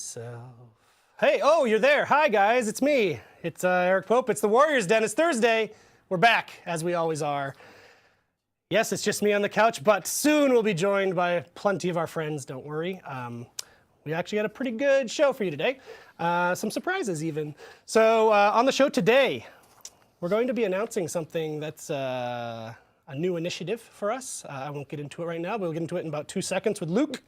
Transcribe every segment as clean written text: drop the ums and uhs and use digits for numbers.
yourself. Hey, oh, you're there. Hi, guys. It's me. It's Eric Pope. It's the Warriors Den. It's Thursday. We're back, as we always are. Yes, it's just me on the couch, but soon we'll be joined by plenty of our friends. Don't worry. We actually got a pretty good show for you today. Some surprises, even. So on the show today, we're going to be announcing something that's a new initiative for us. I won't get into it right now, but we'll get into it in about 2 seconds with Luke.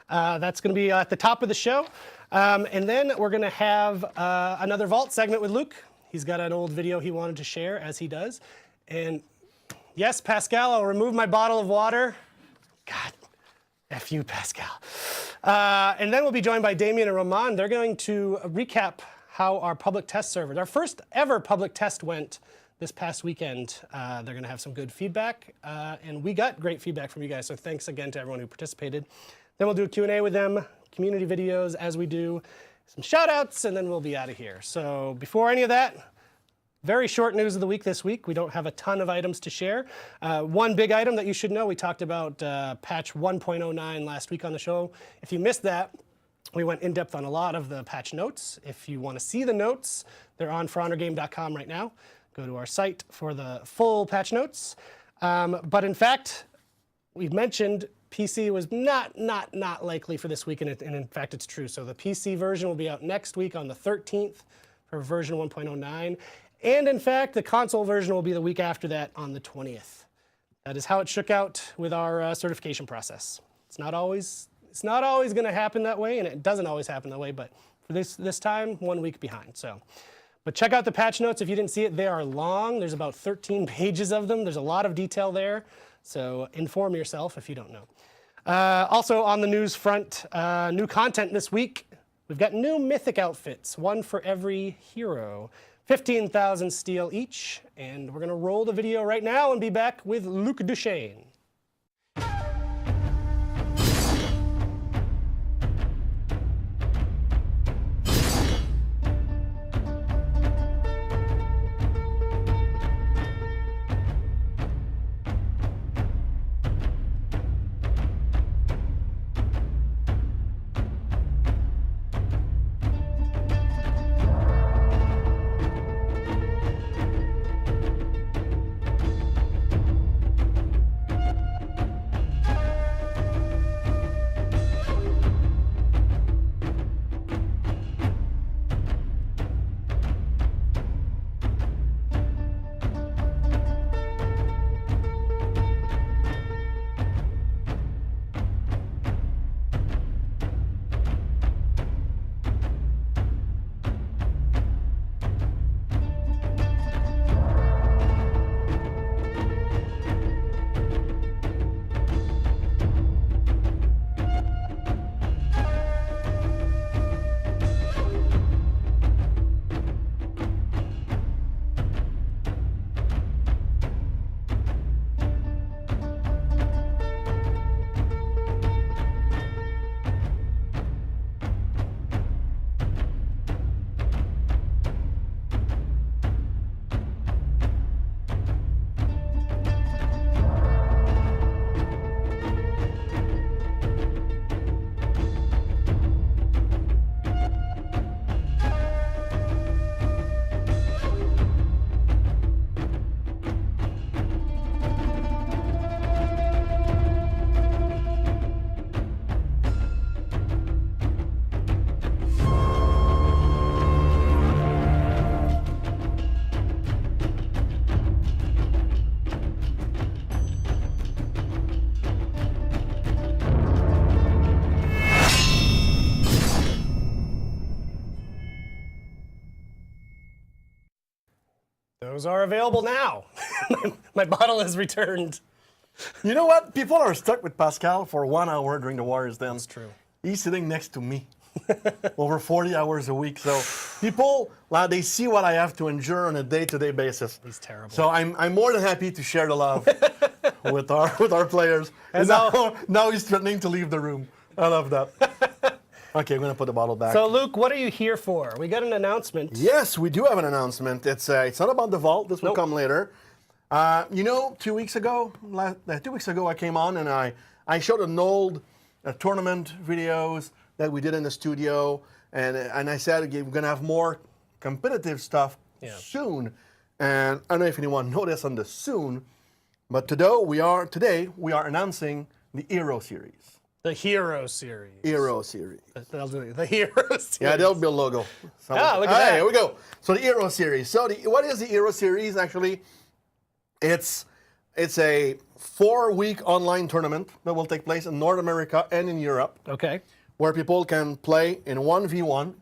That's going to be at the top of the show. And then we're going to have another Vault segment with Luke. He's got an old video he wanted to share, as he does. And yes, Pascal, I'll remove my bottle of water. God, F you, Pascal. And then we'll be joined by Damien and Roman. They're going to recap how our public test server, our first ever public test, went this past weekend. They're going to have some good feedback, and we got great feedback from you guys, so thanks again to everyone who participated. Then we'll do a Q&A with them, community videos as we do, some shout-outs, and then we'll be out of here. So before any of that, very short news of the week this week. We don't have a ton of items to share. One big item that you should know, we talked about patch 1.09 last week on the show. If you missed that, we went in depth on a lot of the patch notes. If you want to see the notes, they're on forhonorgame.com right now. Go to our site for the full patch notes. But in fact, we've mentioned PC was not likely for this week, and in fact it's true. So the PC version will be out next week on the 13th for version 1.09. And in fact, the console version will be the week after that on the 20th. That is how it shook out with our certification process. It's not always going to happen that way, and it doesn't always happen that way, but for this time, 1 week behind. So, but check out the patch notes if you didn't see it. They are long. There's about 13 pages of them. There's a lot of detail there. So inform yourself if you don't know. Also on the news front, new content this week. We've got new mythic outfits, one for every hero. 15,000 steel each. And we're going to roll the video right now and be back with Luc Duchesne. Those are available now. My bottle is returned. You know what? People are stuck with Pascal for 1 hour during the Warriors Den. That's true. He's sitting next to me over 40 hours a week. So people, well, they see what I have to endure on a day-to-day basis. He's terrible. So I'm more than happy to share the love with our players. And now he's threatening to leave the room. I love that. Okay, I'm going to put the bottle back. So, Luke, what are you here for? We got an announcement. Yes, we do have an announcement. It's not about the vault. This will come later. You know, 2 weeks ago, I came on and I showed an old tournament videos that we did in the studio. and I said we're going to have more competitive stuff soon. And I don't know if anyone noticed on the soon, but today we are announcing the Hero Series. The Hero Series. Hero Series. They'll do it. The Hero Series. Yeah, there'll be a logo. Look at that. Here we go. So the Hero Series. So what is the Hero Series? Actually, it's a 4-week online tournament that will take place in North America and in Europe. Okay. Where people can play in 1v1,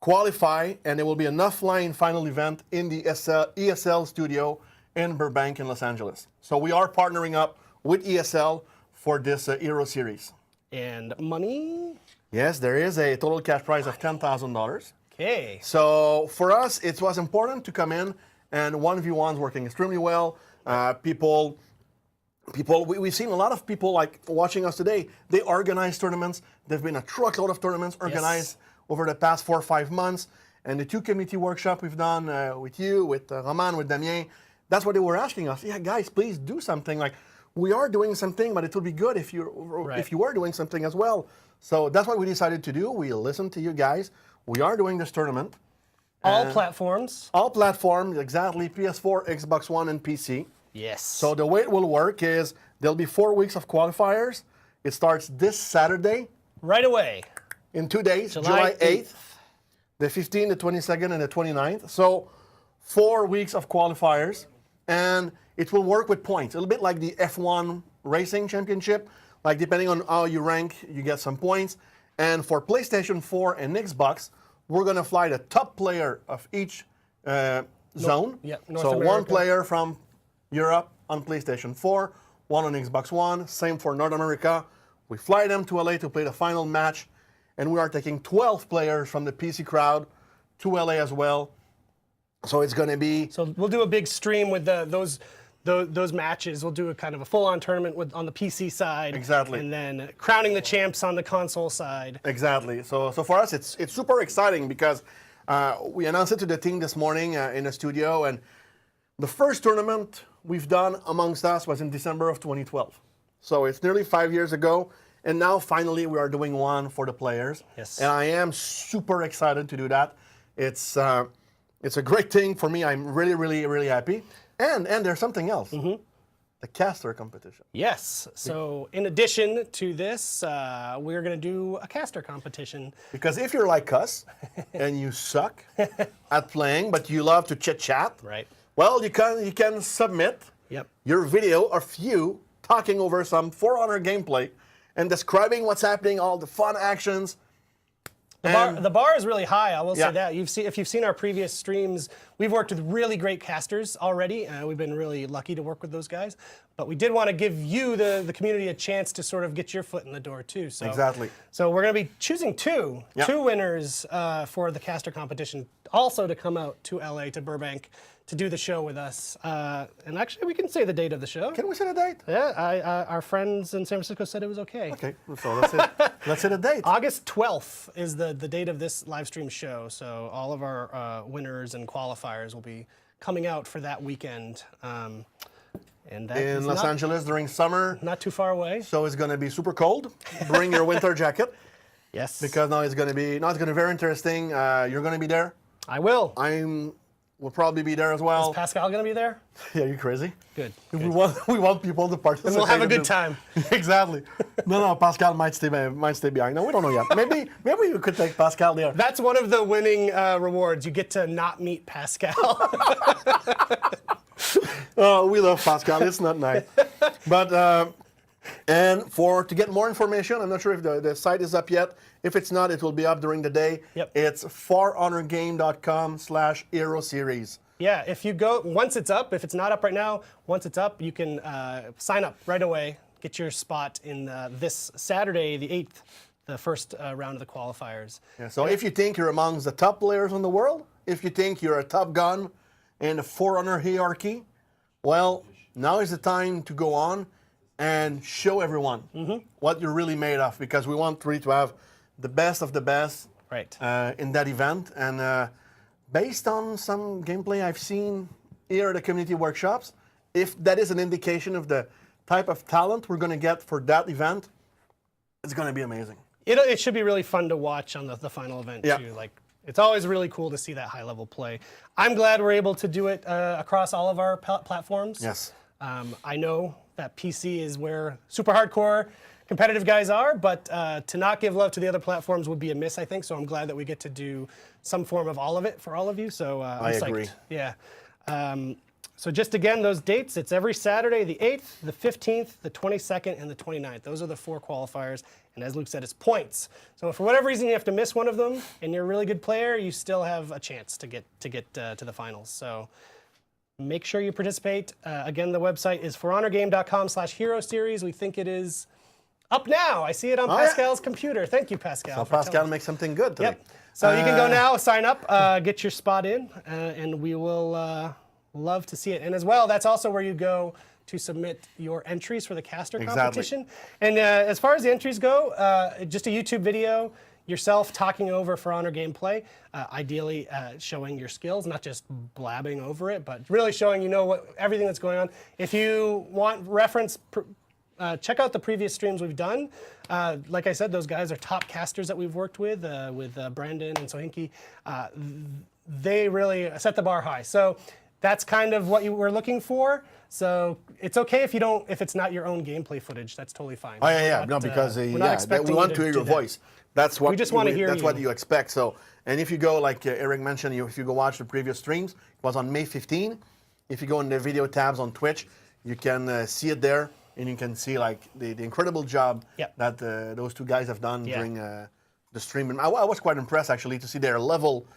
qualify, and there will be an offline final event in the ESL studio in Burbank in Los Angeles. So we are partnering up with ESL for this Hero Series. And money? Yes, there is a total cash prize of $10,000. Okay. So for us, it was important to come in, and 1v1 is working extremely well. We've seen a lot of people like watching us today. They organize tournaments. There've been a truckload of tournaments organized over the past 4 or 5 months. And the 2 community workshops we've done with you, with Roman, with Damien, that's what they were asking us. Yeah, guys, please do something. Like, we are doing something, but it would be good if you were doing something as well. So that's what we decided to do. We listened to you guys. We are doing this tournament. All platforms? All platforms, exactly. PS4, Xbox One, and PC. Yes. So the way it will work is there'll be 4 weeks of qualifiers. It starts this Saturday. Right away. In 2 days, July 8th, the 15th, the 22nd, and the 29th. So 4 weeks of qualifiers. And it will work with points. A little bit like the F1 Racing Championship. Like, depending on how you rank, you get some points. And for PlayStation 4 and Xbox, we're going to fly the top player of each zone. North so America. One player from Europe on PlayStation 4, one on Xbox One, same for North America. We fly them to LA to play the final match, and we are taking 12 players from the PC crowd to LA as well. So it's going to be... So we'll do a big stream with those matches. We'll do a kind of a full-on tournament on the PC side. Exactly. And then crowning the champs on the console side. Exactly. So for us, it's super exciting because we announced it to the team this morning in the studio, and the first tournament we've done amongst us was in December of 2012. So it's nearly 5 years ago, and now finally we are doing one for the players. Yes. And I am super excited to do that. It's a great thing for me. I'm really, really, really happy. And there's something else. Mm-hmm. The caster competition. Yes. So in addition to this, we're going to do a caster competition. Because if you're like us and you suck at playing, but you love to chit-chat, right? Well, you can submit your video of you talking over some For Honor gameplay and describing what's happening, all the fun actions. The bar is really high, I will say that. If you've seen our previous streams, we've worked with really great casters already. We've been really lucky to work with those guys. But we did want to give you, the community, a chance to sort of get your foot in the door, too. So, exactly. So we're going to be choosing two winners for the caster competition, also to come out to LA, to Burbank, to do the show with us. And actually, we can say the date of the show. Can we say the date? Yeah, our friends in San Francisco said it was okay. Okay, so that's it. Let's say the date. August 12th is the date of this live stream show. So all of our winners and qualifiers will be coming out for that weekend. And that in Los Angeles during summer. Not too far away. So it's going to be super cold. Bring your winter jacket. Yes. Because now it's going to be very interesting. You're going to be there. I will. We'll probably be there as well. Is Pascal going to be there? Yeah, you crazy? Good. We want people to participate. And we'll have a good time. Exactly. No, Pascal might stay behind. No, we don't know yet. Maybe you could take Pascal there. That's one of the winning rewards. You get to not meet Pascal. Oh, we love Pascal. It's not nice. But and to get more information, I'm not sure if the site is up yet. If it's not, it will be up during the day. Yep. It's forhonorgame.com/Hero Series. Yeah, if you go, once it's up, if it's not up right now, once it's up, you can sign up right away, get your spot in this Saturday, the 8th, the first round of the qualifiers. Yeah, so if you think you're amongst the top players in the world, if you think you're a top gun in the For Honor hierarchy, well, now is the time to go on and show everyone what you're really made of, because we want really to have the best of the best in that event. And based on some gameplay I've seen here at the community workshops, if that is an indication of the type of talent we're going to get for that event, it's going to be amazing. It should be really fun to watch on the final event Yeah. too. Like, it's always really cool to see that high level play. I'm glad we're able to do it across all of our platforms. Yes. I know that PC is where super hardcore competitive guys are, but to not give love to the other platforms would be a miss, I think. So I'm glad that we get to do some form of all of it for all of you. So I'm psyched. agree. Yeah. So just again, those dates, it's every Saturday, the 8th, the 15th, the 22nd, and the 29th. Those are the 4 qualifiers. And as Luke said, it's points. So if for whatever reason you have to miss one of them and you're a really good player, you still have a chance to get to the finals. So make sure you participate. Again, the website is forhonorgame.com/hero series. We think it is up now. I see it on Pascal's computer. Thank you, Pascal. So Pascal makes something good today. Yep. So you can go now, sign up, get your spot in, and we will love to see it. And as well, that's also where you go to submit your entries for the caster competition. And as far as the entries go, just a YouTube video, yourself talking over For Honor gameplay, ideally showing your skills, not just blabbing over it, but really showing everything that's going on. If you want reference, check out the previous streams we've done. Like I said, those guys are top casters that we've worked with Brandon and Sohinki. They really set the bar high. So that's kind of what you were looking for. So it's okay if it's not your own gameplay footage. That's totally fine. Oh yeah, no, because we want to hear your voice. That's what we just want to hear. That's what you expect. So, and if you go, like Eric mentioned, if you go watch the previous streams, it was on May 15. If you go in the video tabs on Twitch, you can see it there, and you can see like the incredible job that those 2 guys have done during the stream. And I was quite impressed actually to see their level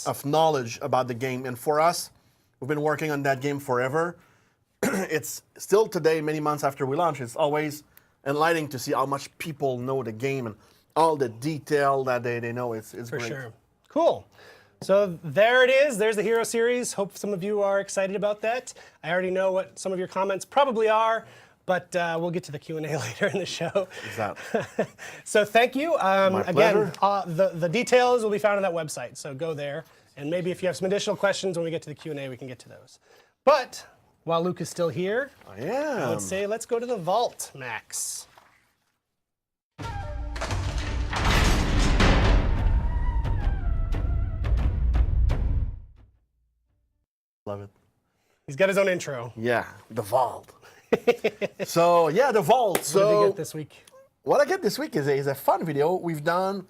of knowledge about the game. And for us, we've been working on that game forever. It's still today, many months after we launch, it's always enlightening to see how much people know the game and all the detail that they know. It's for great. sure. Cool. So there it is. There's the Hero Series. Hope some of you are excited about that. I already know what some of your comments probably are, but we'll get to the Q&A later in the show. Exactly. So thank you. My again, the details will be found on that website, so go there. And maybe if you have some additional questions when we get to the Q&A, we can get to those. But while Luke is still here, I would say let's go to the vault, Max. Love it. He's got his own intro. Yeah, the vault. So yeah, the vault. What did you get this week? What I get this week is a fun video we've done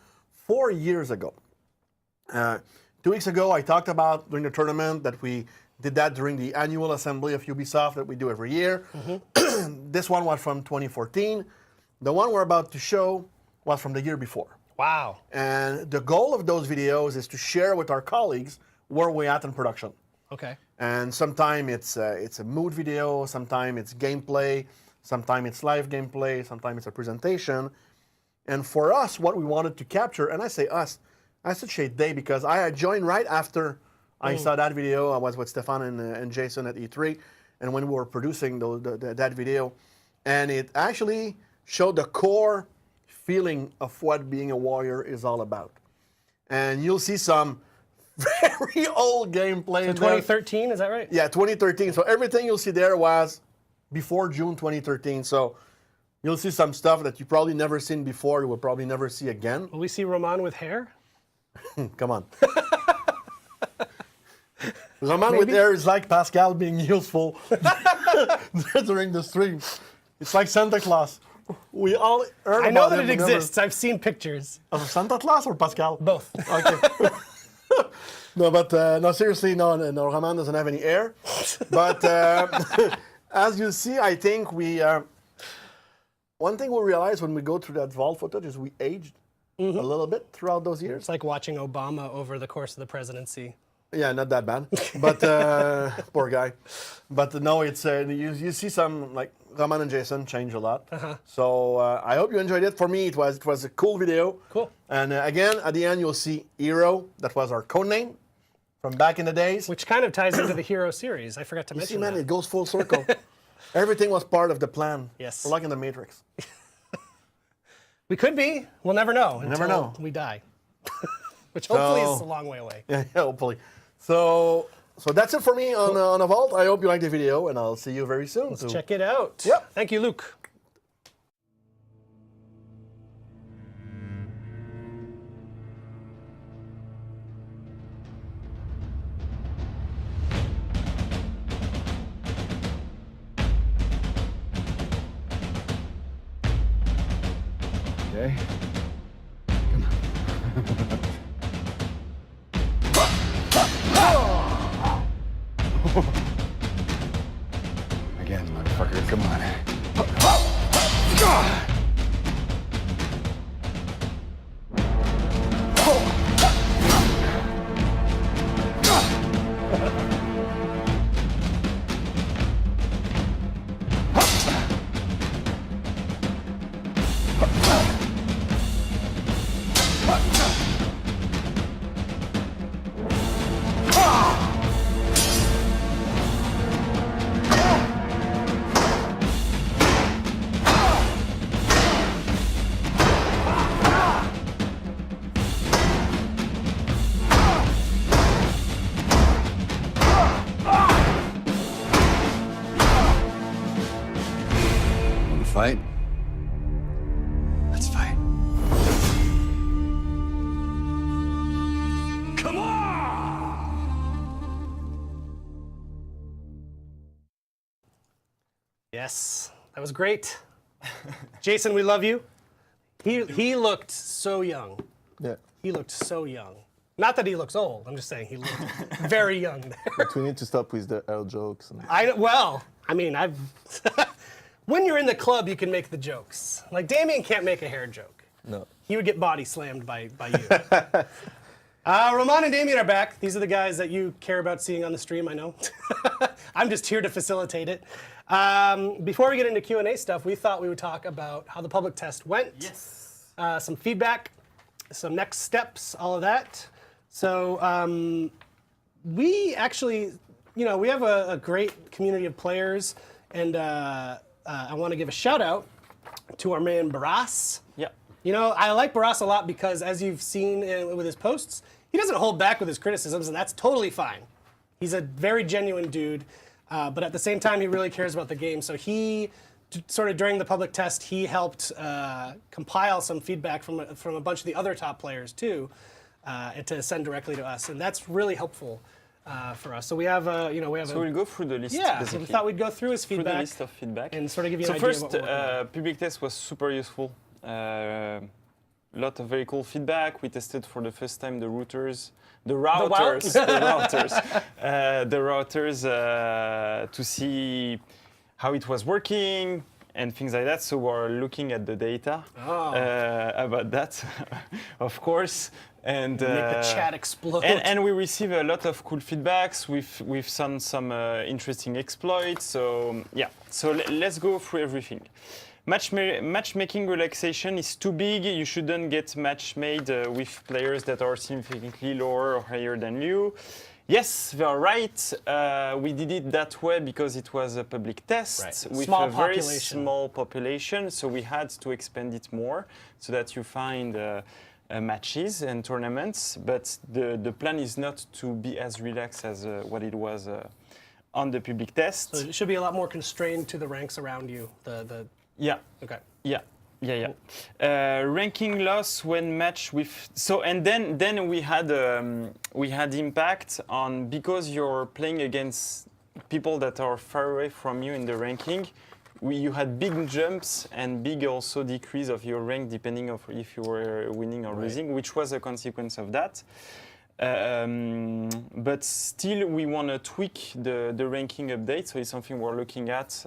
4 years ago. 2 weeks ago, I talked about during the tournament that we did that during the annual assembly of Ubisoft that we do every year. This one was from 2014. The one we're about to show was from the year before. Wow. And the goal of those videos is to share with our colleagues where we're at in production. Okay. And sometimes it's a mood video, sometimes it's gameplay, sometimes it's live gameplay, sometimes it's a presentation. And for us, what we wanted to capture, and I say us, I associate Dave because I joined right after I saw that video. I was with Stefan and Jason at E3, and when we were producing that video, and it actually showed the core feeling of what being a warrior is all about. And you'll see some very old gameplay. So 2013, is that right? Yeah, 2013. So everything you'll see there was before June 2013. So you'll see some stuff that you probably never seen before. You will probably never see again. Will we see Roman with hair? Come on. Roman with hair is like Pascal being useful during the stream. It's like Santa Claus. We all heard about I know that him, it exists. I've seen pictures. Of Santa Claus or Pascal? Both. Okay. No, but no, seriously, no, Roman doesn't have any hair. But as you see, I think one thing we realized when we go through that vault footage is we aged a little bit throughout those years. It's like watching Obama over the course of the presidency. Yeah, not that bad, but poor guy. But no, it's you see some like Roman and Jason change a lot. So I hope you enjoyed it. For me, it was a cool video. Cool. And again, at the end, you'll see Hero. That was our code name from back in the days. Which kind of ties into the Hero series. I forgot to mention man, that. it goes full circle. Everything was part of the plan. Yes. We're like in the Matrix. We could be. We'll never know never know. we die. Which hopefully is a long way away. Yeah, hopefully. So that's it for me on a vault. I hope you liked the video, and I'll see you very soon. Let's check it out. Yep. Thank you, Luke. Okay. Come on. Again, motherfucker, come on. Fight? Let's fight. Come on! Yes, that was great. Jason, we love you. He looked so young. Yeah. He looked so young. Not that he looks old. I'm just saying he looked very young there. But we need to stop with the L jokes. And... I've when you're in the club, you can make the jokes. Like Damien can't make a hair joke. No. He would get body slammed by you. Roman and Damien are back. These are the guys that you care about seeing on the stream, I know. I'm just here to facilitate it. Before we get into Q&A stuff, we thought we would talk about how the public test went. Yes. Some feedback, some next steps, all of that. So we actually, we have a great community of players, and I want to give a shout out to our man Barras. Yeah. I like Barras a lot because, as you've seen with his posts, he doesn't hold back with his criticisms, and that's totally fine. He's a very genuine dude, but at the same time, he really cares about the game. So he, sort of during the public test, he helped compile some feedback from a bunch of the other top players too, and to send directly to us, and that's really helpful for us. So we have, So we'll go through the list. yeah. So Basically. we thought we'd go through his Through the feedback list of feedback. and sort of give you an So idea first, of what we're working on. public test was super useful. Lot of very cool feedback. We tested for the first time the routers, the routers to see how it was working and things like that. So we're looking at the data about that, of course. And Make the chat explode. and we receive a lot of cool feedbacks. We've done some interesting exploits. So yeah, so let's go through everything. Matchmaking relaxation is too big. You shouldn't get match made with players that are significantly lower or higher than you. Yes, they are right. We did it that way because it was a public test with Small a very population. small population. So we had to expand it more so that you find matches and tournaments. But the plan is not to be as relaxed as what it was on the public test. So it should be a lot more constrained to the ranks around you. Yeah. Okay. Yeah. Ranking loss when matched with and then we had impact on because you're playing against people that are far away from you in the ranking. You had big jumps and big also decrease of your rank depending of if you were winning or losing, which was a consequence of that. But still, we want to tweak the ranking update, so it's something we're looking at.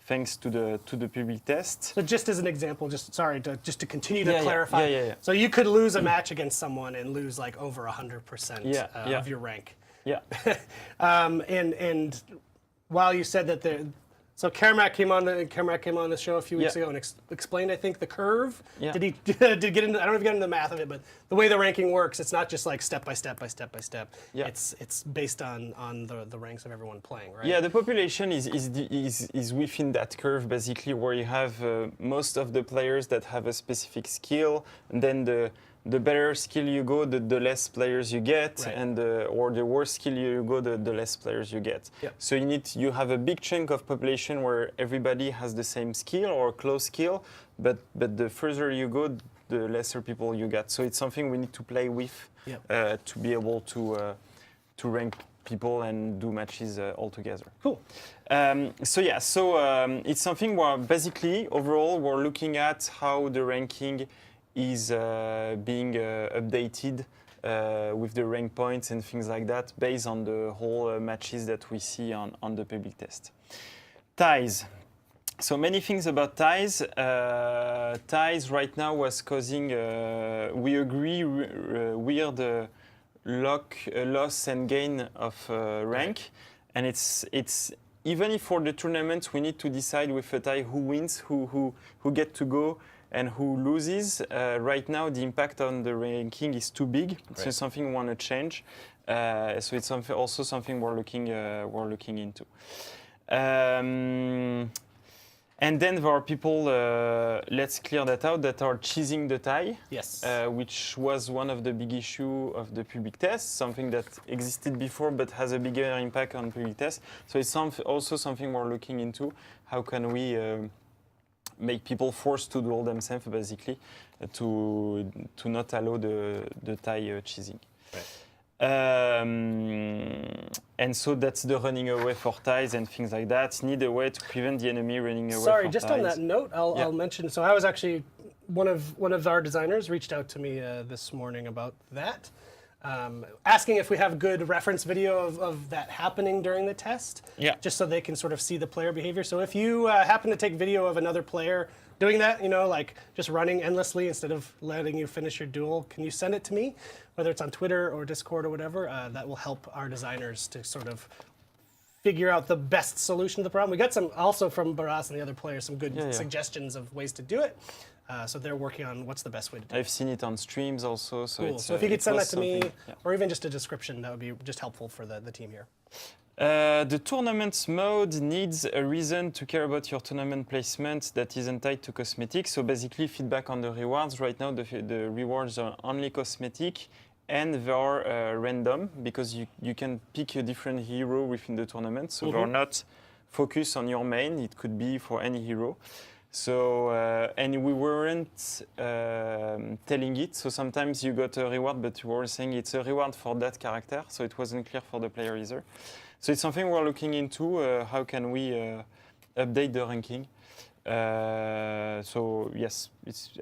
Thanks to the public test. So just as an example, just to continue to Yeah, clarify. yeah. So you could lose a match against someone and lose like over 100% of your rank. Yeah. And while you said that so Carmack came on the show a few weeks Yeah. ago and explained, I think, the curve. Yeah. Did he get into? I don't know if he got into the math of it, but the way the ranking works, it's not just like step by step by step by step. Yeah. It's based on the ranks of everyone playing, right? Yeah, the population is within that curve basically, where you have most of the players that have a specific skill, and then the better skill you go, the less players you get, Right. and or the worse skill you go, the less players you get. Yep. So you have a big chunk of population where everybody has the same skill or close skill, but the further you go, the lesser people you get. So it's something we need to play with Yep. to be able to rank people and do matches all together. Cool. It's something where basically overall we're looking at how the ranking is being updated with the rank points and things like that based on the whole matches that we see on the public test. Ties. So many things about ties. Ties right now was causing, we agree, weird loss and gain of rank. And it's even if for the tournament we need to decide with a tie who wins, who get to go, and who loses. Right now the impact on the ranking is too big. Right. So it's something we want to change. So it's also something we're looking into. And then there are people, let's clear that out, that are cheesing the tie. Yes. Which was one of the big issues of the public test, something that existed before but has a bigger impact on public test. So it's also something we're looking into. How can we make people forced to do all themselves, basically, to not allow the tie cheesing. Right. And so that's the running away for ties and things like that. Need a way to prevent the enemy running away. Sorry, for just ties. on that note, I'll mention. So I was actually one of our designers reached out to me this morning about that, asking if we have good reference video of that happening during the test. Yeah. Just so they can sort of see the player behavior. So if you happen to take video of another player doing that, like just running endlessly instead of letting you finish your duel, can you send it to me? Whether it's on Twitter or Discord or whatever, that will help our designers to sort of figure out the best solution to the problem. We got some also from Baras and the other players, some good suggestions of ways to do it. So they're working on what's the best way to do it. I've seen it on streams also. So cool. So if you could send that to me, or even just a description, that would be just helpful for the team here. The tournament mode needs a reason to care about your tournament placement that isn't tied to cosmetics. So basically feedback on the rewards. Right now the rewards are only cosmetic and they are random because you can pick a different hero within the tournament. So they're not focused on your main. It could be for any hero. So, and we weren't telling it. So sometimes you got a reward, but you were saying it's a reward for that character. So it wasn't clear for the player either. So it's something we're looking into. How can we update the ranking? So yes,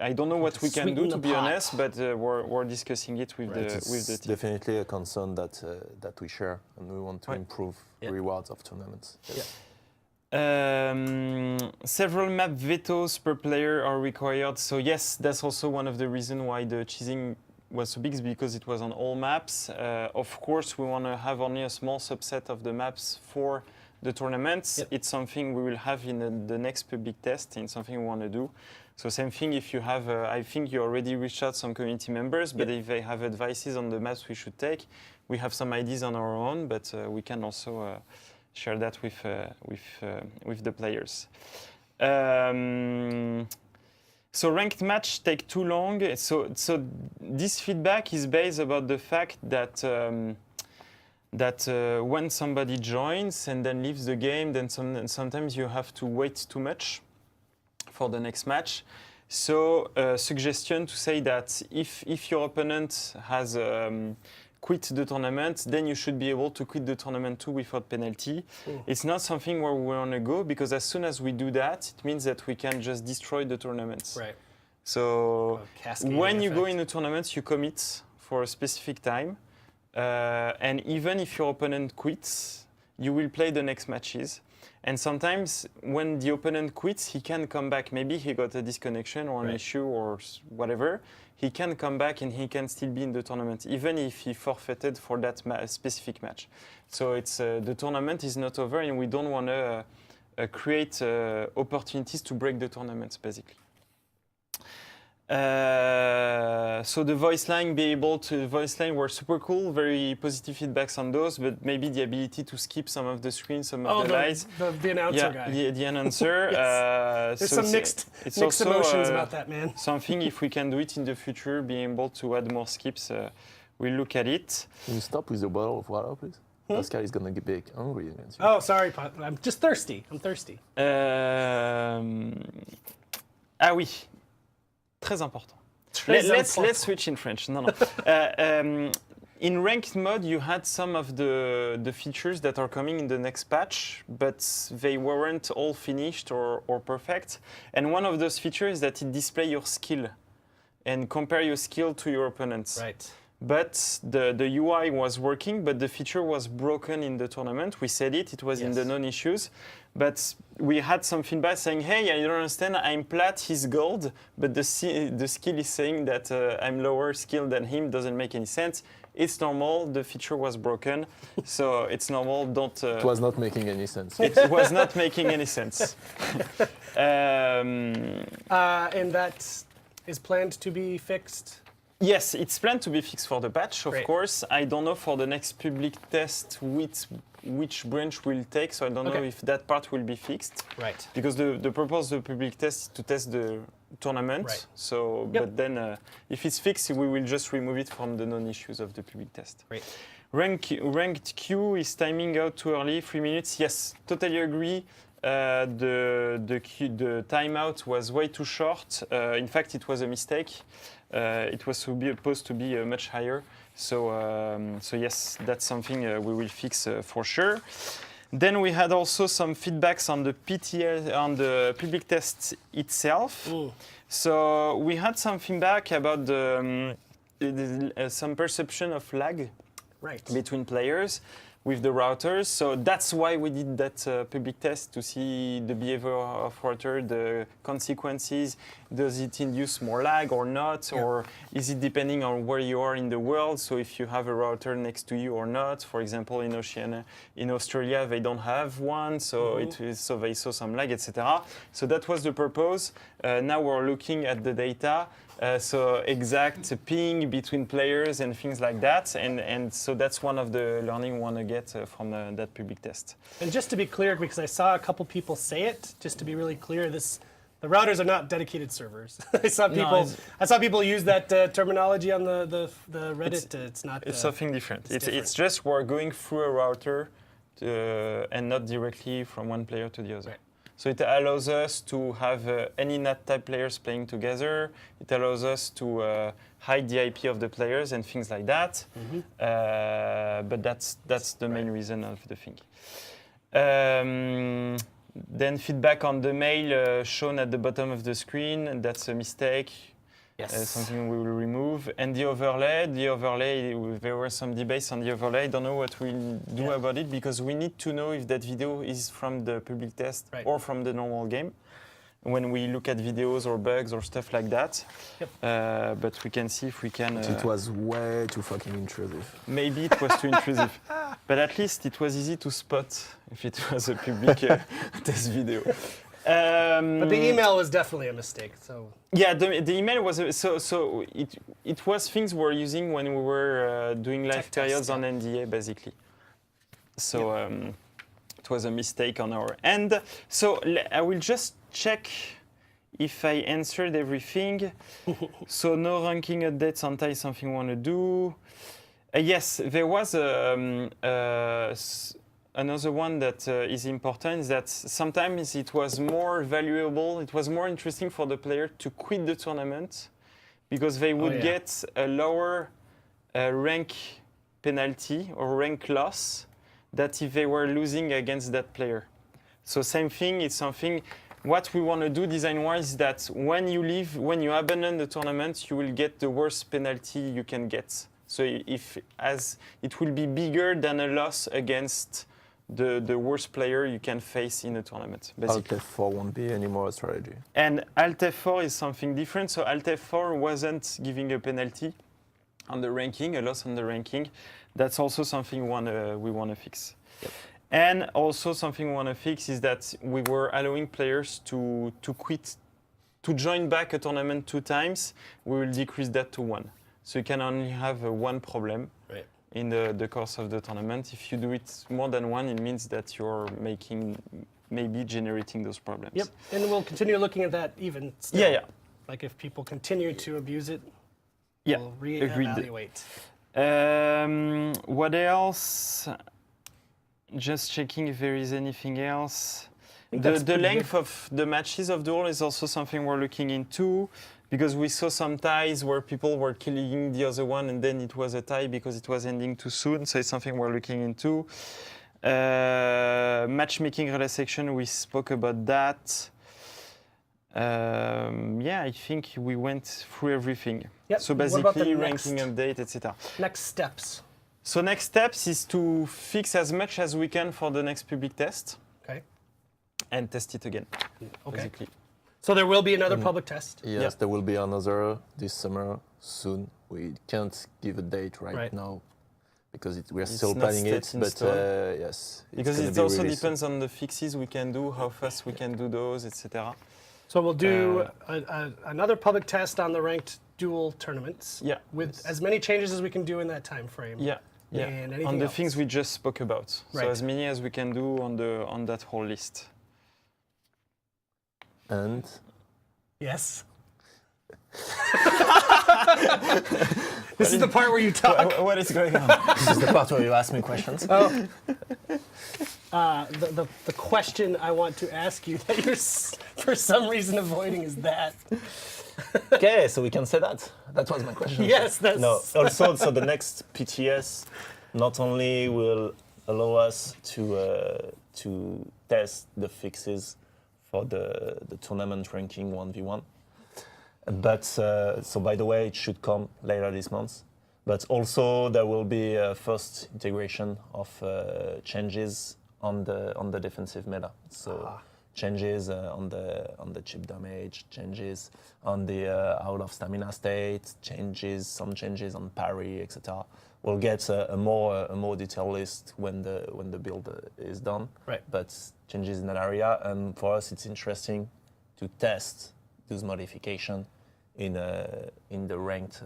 I don't know what we can do, to be honest, but we're discussing it with the team. Definitely a concern that we share, and we want to improve rewards of tournaments. Yes. Several map vetoes per player are required. So yes, that's also one of the reasons why the cheesing was so big, is because it was on all maps. Of course, we want to have only a small subset of the maps for the tournaments. Yep. It's something we will have in the next public test, and something we want to do. So same thing if you have, I think you already reached out some community members, but if they have advices on the maps we should take, we have some ideas on our own, but we can also share that with the players. So ranked match take too long. So this feedback is based about the fact that when somebody joins and then leaves the game, then sometimes you have to wait too much for the next match. So suggestion to say that if your opponent has quit the tournament, then you should be able to quit the tournament too without penalty. It's not something where we want to go, because as soon as we do that, it means that we can just destroy the tournaments. Right. So when you go in a tournament, you commit for a specific time. And even if your opponent quits, you will play the next matches. And sometimes when the opponent quits, he can come back. Maybe he got a disconnection or an issue or whatever. He can come back and he can still be in the tournament, even if he forfeited for that specific match. So it's the tournament is not over, and we don't want to create opportunities to break the tournaments, basically. So the voice line were super cool, very positive feedbacks on those, but maybe the ability to skip some of the screens, some of the lights. The announcer guy. The announcer. Yes. There's some mixed emotions about that, man. Something, if we can do it in the future, being able to add more skips, we'll look at it. Can you stop with the bottle of water, please? Pascal is going to get big hungry against you. Oh, sorry, I'm just thirsty. I'm thirsty. Oui. Très important. Let's switch in French. No. in ranked mode, you had some of the features that are coming in the next patch, but they weren't all finished or perfect. And one of those features is that it displays your skill and compare your skill to your opponents. Right. But the UI was working, but the feature was broken in the tournament. We said it was in the known issues. But we had some feedback saying, hey, I don't understand, I'm plat, he's gold, but the skill is saying that I'm lower skill than him, doesn't make any sense. It's normal, the feature was broken, so it's normal, don't... It was not making any sense. It was not making any sense. And that is planned to be fixed? Yes, it's planned to be fixed for the patch, of Great. course. I don't know for the next public test which branch will take, so I don't know if that part will be fixed. Right. Because the purpose of the public test is to test the tournament. Right. So, but then if it's fixed, we will just remove it from the known issues of the public test. Great. Ranked queue is timing out too early, 3 minutes. Yes, totally agree. The timeout was way too short. In fact, it was a mistake. It was supposed to be much higher. So yes, that's something we will fix for sure. Then we had also some feedbacks on the PTL, on the public test itself. So we had some feedback about some perception of lag between players with the routers. So that's why we did that public test, to see the behavior of router, the consequences. Does it induce more lag or not? Or is it depending on where you are in the world? So if you have a router next to you or not. For example, in Oceania, in Australia, they don't have one, so so they saw some lag, etc. So that was the purpose. Now we're looking at the data. So exact ping between players and things like that, and so that's one of the learning we want to get from that public test. And just to be clear, because I saw a couple people say it, just to be really clear, the routers are not dedicated servers. I saw people use that terminology on the Reddit. It's not. It's something different. Different. It's just we're going through a router and not directly from one player to the other. Right. So it allows us to have any NAT type players playing together. It allows us to hide the IP of the players and things like that. But that's the main reason of the thing. Then feedback on the mail shown at the bottom of the screen. That's a mistake. Yes. Something we will remove. And the overlay, there were some debates on the overlay. I don't know what we'll do about it, because we need to know if that video is from the public test or from the normal game when we look at videos or bugs or stuff like that. But we can see if we can... It was way too fucking intrusive. Maybe it was too intrusive. But at least it was easy to spot if it was a public test video. But the email was definitely a mistake. So yeah, the email was so it was things we were using when we were doing live periods on NDA basically. So it was a mistake on our end. So I will just check if I answered everything. So no ranking updates on Thai, something we want to do. Yes, there was another one that is important, is that sometimes it was more valuable, it was more interesting for the player to quit the tournament, because they would get a lower rank penalty or rank loss than if they were losing against that player. So same thing, it's something, what we want to do design-wise is that when you leave, when you abandon the tournament, you will get the worst penalty you can get. So it will be bigger than a loss against the worst player you can face in a tournament, basically. Alt F4 won't be anymore a strategy. And Alt F4 is something different. So Alt F4 wasn't giving a penalty on the ranking, a loss on the ranking. That's also something we want to fix. And also something we want to fix is that we were allowing players to quit, to join back a tournament 2 times. We will decrease that to 1. So you can only have 1 problem in the course of the tournament. If you do it more than 1, it means that you're maybe generating those problems. Yep, and we'll continue looking at that even still. Yeah. Like if people continue to abuse it, Yeah, we'll reevaluate. What else? Just checking if there is anything else. The length of the matches of Duel is also something we're looking into, because we saw some ties where people were killing the other one, and then it was a tie because it was ending too soon. So it's something we're looking into. Matchmaking relay section, we spoke about that. Yeah, I think we went through everything. Yep. So What about the basically, next? ranking update, etc. Next steps. So next steps is to fix as much as we can for the next public test Okay. and test it again, Okay. basically. So there will be another public test. Yes, Yeah. there will be another this summer soon. We can't give a date right now because we're still not planning it. set in But stone. yes, it's Because gonna it be also really depends on the fixes we can do, how fast we can do those, etc. So we'll do another public test on the ranked duel tournaments. Yeah. With as many changes as we can do in that time frame. Yeah. Yeah. And anything On the else. things we just spoke about. Right. So as many as we can do on that whole list. And Yes. This is the part where you talk. What is going on? this is the part where you ask me questions. The question I want to ask you that you're for some reason avoiding is that. Okay, so we can say that. That was my question. Yes, that's. No, also, so the next PTS not only will allow us to test the fixes for the tournament ranking 1v1, but so by the way, it should come later this month. But also there will be a first integration of changes on the defensive meta. So changes on the chip damage, changes on the out of stamina state, some changes on parry, etc. We'll get a more detailed list when the build is done. Right. But changes in that area, and for us it's interesting to test those modifications in the ranked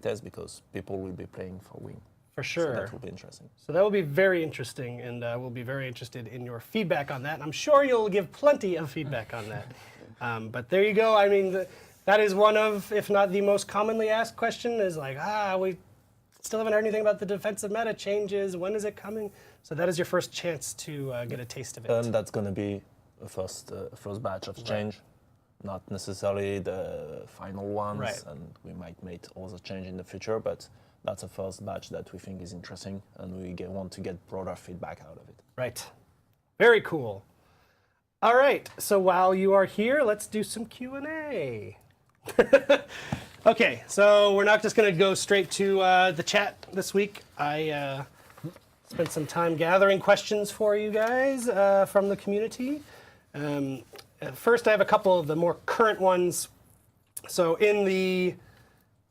test because people will be playing for win. For So sure. that will be interesting. So that will be very interesting, and we'll be very interested in your feedback on that. And I'm sure you'll give plenty of feedback on that. But there you go. I mean, that is one of, if not the most commonly asked question, is like, we still haven't heard anything about the defensive meta changes. When is it coming? So that is your first chance to get a taste of it. And that's going to be a first batch of change, not necessarily the final ones. Right. And we might make other change in the future, but that's a first batch that we think is interesting, and we want to get broader feedback out of it. Right. Very cool. All right. So while you are here, let's do some Q&A. Okay. So we're not just going to go straight to the chat this week. I spent some time gathering questions for you guys from the community. First, I have a couple of the more current ones. So in the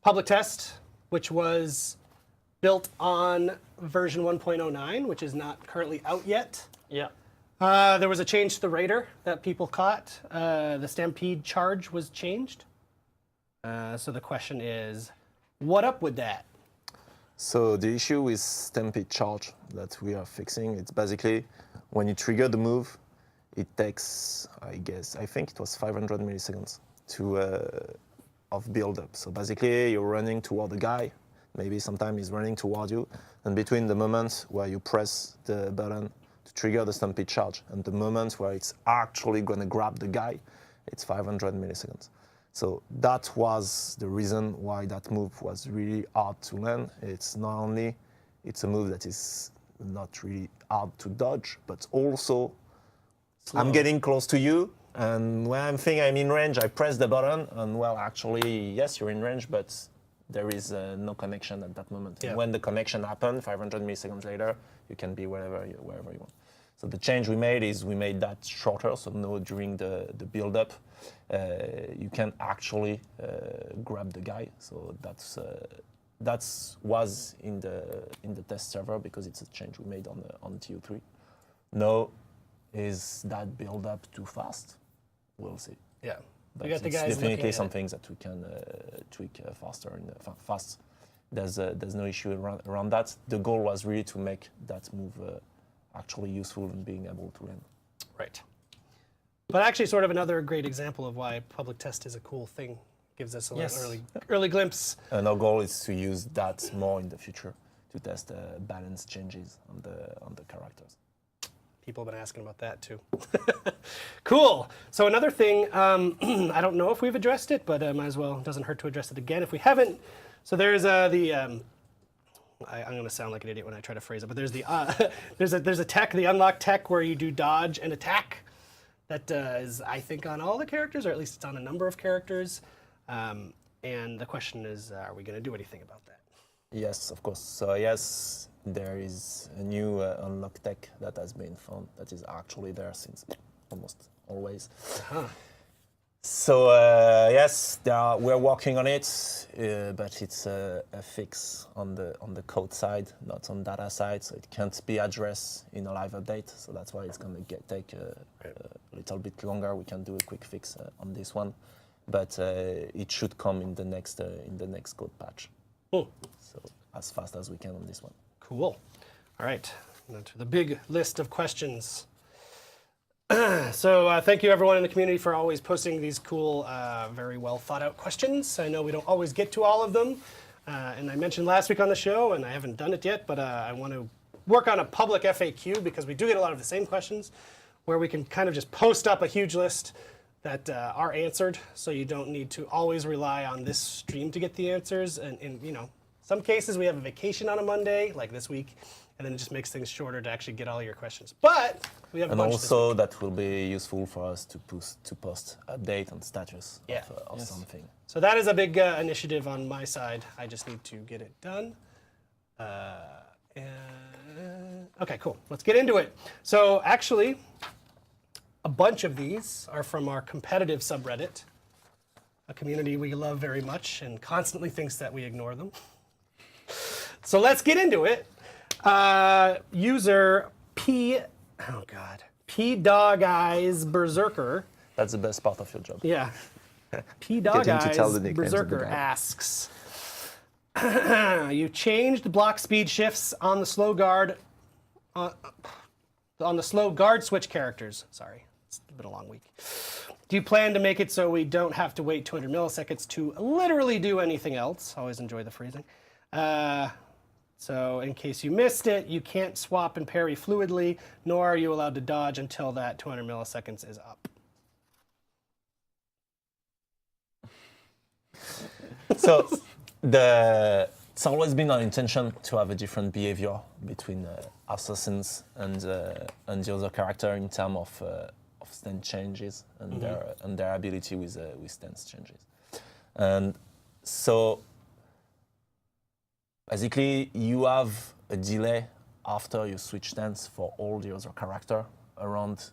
public test, which was built on version 1.09, which is not currently out yet. Yeah. There was a change to the Raider that people caught. The Stampede charge was changed. So the question is, what up with that? So the issue with Stampede charge that we are fixing, it's basically when you trigger the move, it takes, I think it was 500 milliseconds of build-up. So basically, you're running toward the guy. Maybe sometimes he's running toward you. And between the moment where you press the button to trigger the Stampede charge and the moment where it's actually going to grab the guy, it's 500 milliseconds. So that was the reason why that move was really hard to land. It's not only, it's a move that is not really hard to dodge, but also I'm getting close to you, and when I think I'm in range, I press the button, and well, actually, yes, you're in range, but there is no connection at that moment. Yeah. When the connection happens, 500 milliseconds later, you can be wherever you want. So the change we made is we made that shorter, so now during the build-up, you can actually grab the guy. So that was in the test server because it's a change we made on TU3. Now, is that build-up too fast? We'll see. Yeah. But You got the it's guys looking definitely at some things that we can tweak faster and fast. There's no issue around that. The goal was really to make that move actually useful and being able to land. Right. But actually, sort of another great example of why public test is a cool thing. Gives us an early glimpse. And our goal is to use that more in the future to test balance changes on the characters. People have been asking about that too. Cool. So another thing, I don't know if we've addressed it, but might as well, doesn't hurt to address it again if we haven't. So there's I'm going to sound like an idiot when I try to phrase it, but there's the there's a tech, the unlock tech, where you do dodge and attack. That is, I think, on all the characters, or at least it's on a number of characters. And the question is, are we going to do anything about that? Yes, of course. So yes, there is a new unlock tech that has been found that is actually there since almost always. Uh-huh. So yes, we're working on it, but it's a fix on the code side, not on data side. So it can't be addressed in a live update. So that's why it's going to take a little bit longer. We can do a quick fix on this one, but it should come in the next code patch. Cool. So as fast as we can on this one. Cool. All right. Now to the big list of questions. So thank you everyone in the community for always posting these cool, very well thought out questions. I know we don't always get to all of them. And I mentioned last week on the show, and I haven't done it yet, but I want to work on a public FAQ because we do get a lot of the same questions where we can kind of just post up a huge list that are answered, so you don't need to always rely on this stream to get the answers. And you know, some cases we have a vacation on a Monday, like this week, and then it just makes things shorter to actually get all your questions. But we have a And bunch also that will be useful for us to post update and status Yeah. of something. So that is a big initiative on my side. I just need to get it done. Okay, cool. Let's get into it. So actually, a bunch of these are from our competitive subreddit, a community we love very much and constantly thinks that we ignore them. So let's get into it. User P Dog Eyes Berserker. That's the best part of your job. Yeah. P Dog Getting to tell Eyes the nicknames of the Berserker dog. asks, you changed block speed shifts on the slow guard switch characters. Sorry, it's been a long week. Do you plan to make it so we don't have to wait 200 milliseconds to literally do anything else? Always enjoy the freezing. So in case you missed it, you can't swap and parry fluidly, nor are you allowed to dodge until that 200 milliseconds is up. So it's always been our intention to have a different behavior between assassins and the other character in terms of stance changes and their ability with stance changes. And so basically, you have a delay after you switch stance for all the other character around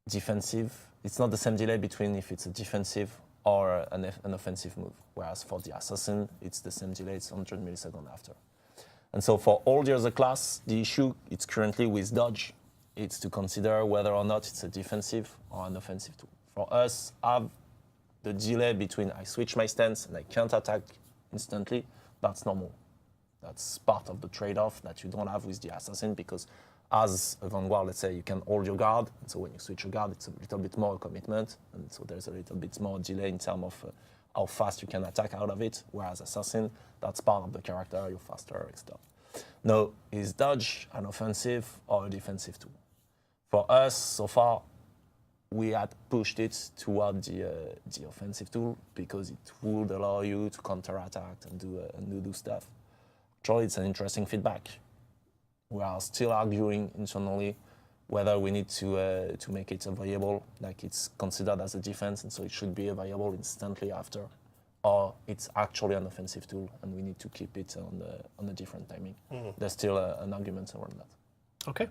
defensive. It's not the same delay between if it's a defensive or an offensive move. Whereas for the assassin, it's the same delay, it's 100 milliseconds after. And so for all the other class, the issue it's currently with dodge. It's to consider whether or not it's a defensive or an offensive tool. For us, have the delay between I switch my stance and I can't attack instantly, that's normal. That's part of the trade-off that you don't have with the assassin because as a vanguard, let's say you can hold your guard. And so when you switch your guard, it's a little bit more commitment. And so there's a little bit more delay in terms of how fast you can attack out of it. Whereas assassin, that's part of the character, you're faster, etc. Now, is dodge an offensive or a defensive tool? For us, so far, we had pushed it toward the offensive tool because it would allow you to counterattack and do stuff. Actually, it's an interesting feedback. We are still arguing internally whether we need to make it available, like it's considered as a defense, and so it should be available instantly after, or it's actually an offensive tool, and we need to keep it on a different timing. There's still an argument around that. Okay.